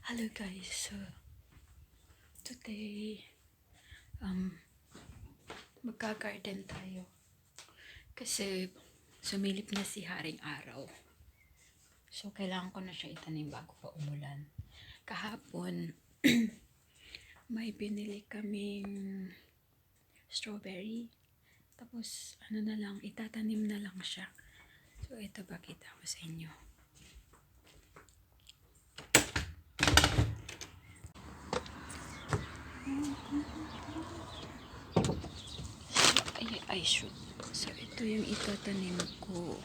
Hello guys, so today magka-garden tayo kasi sumilip na si Haring Araw. So kailangan ko na siya itanim bago pa umulan. Kahapon may binili kaming strawberry, tapos itatanim na lang siya. So ito, pakita ko sa inyo. So ito yung itatanim ko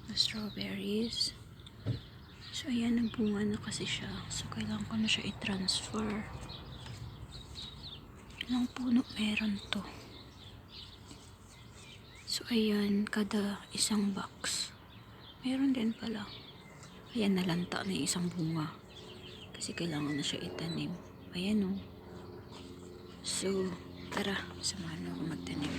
na strawberries. So ayan, nagbunga na kasi siya. So kailangan ko na siya i-transfer. Ilang puno meron to? So ayan, kada isang box meron din pala. Ayan, nalanta na yung isang bunga kasi kailangan na siya itanim. Ayan o. So tara, samahan mo ako magtanim.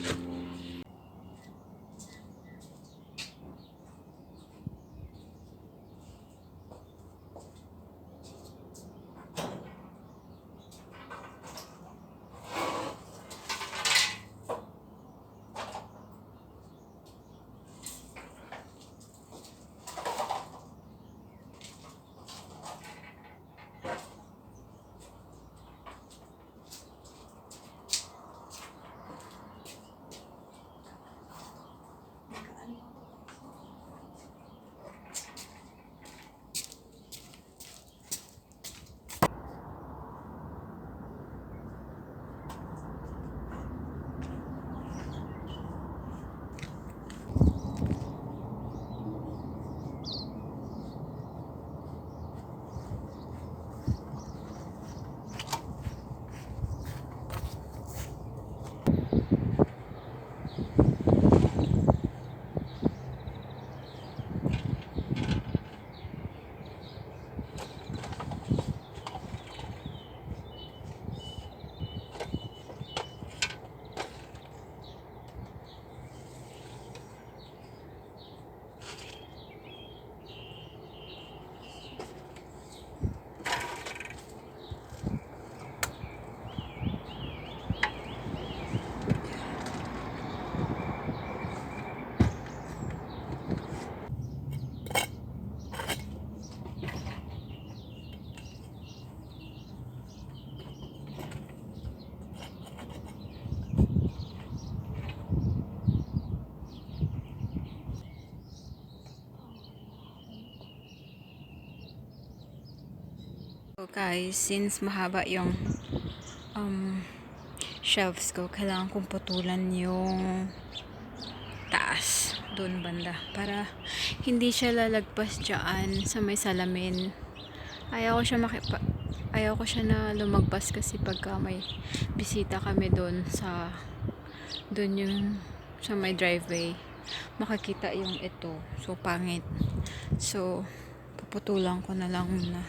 So guys, since mahaba yung shelves ko, kailangan kong putulan yung taas doon banda para hindi siya lalagpas dyan sa may salamin. Ayaw ko siya na lumagpas kasi pagka may bisita kami doon yung sa may driveway, makakita yung ito, so pangit. So puputulan ko na lang muna.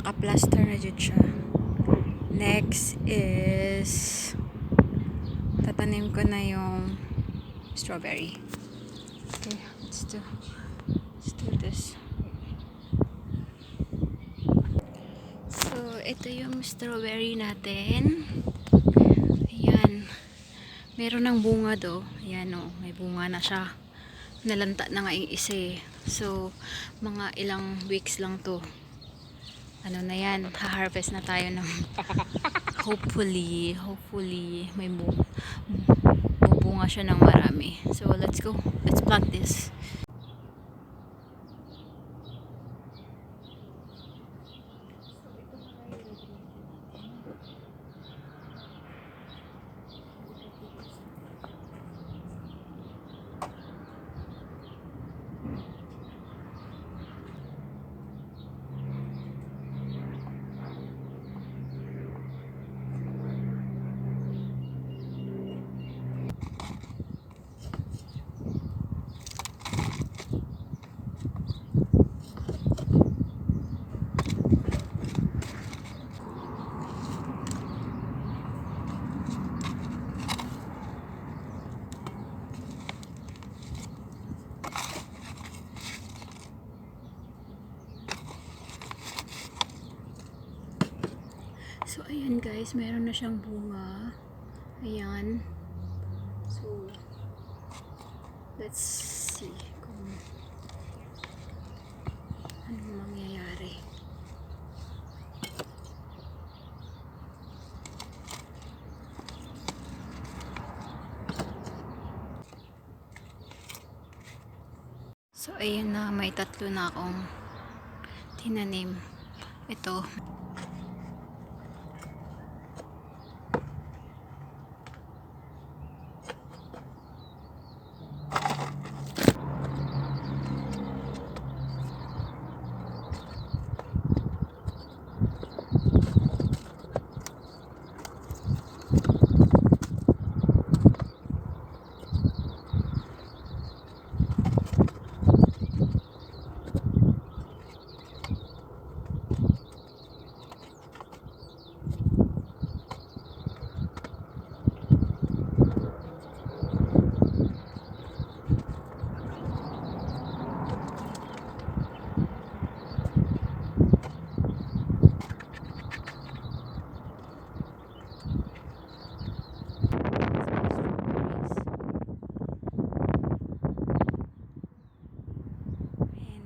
Naka-plaster na dyan siya. Next is tatanim ko na yung strawberry. Okay, let's do this. So, ito yung strawberry natin. Ayan. Meron ng bunga do. Ayan o, may bunga na siya. Nalanta na nga yung isa eh. So, mga ilang weeks lang to. Ano na yan, ha-harvest na tayo ng hopefully may bubunga siya ng marami. So, let's go. Let's plant this. So, ayan guys, meron na siyang bunga. Ayan. So, let's see kung anong mangyayari. So, ayan na, may 3 na akong tinanim. Ito.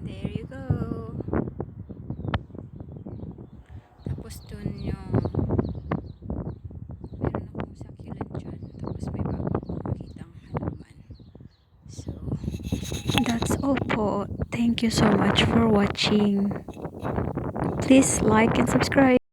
There you go. Tapos dun yung meron akong succulent dyan. Tapos may bago akong makitang halaman. So, that's all po. Thank you so much for watching. Please like and subscribe.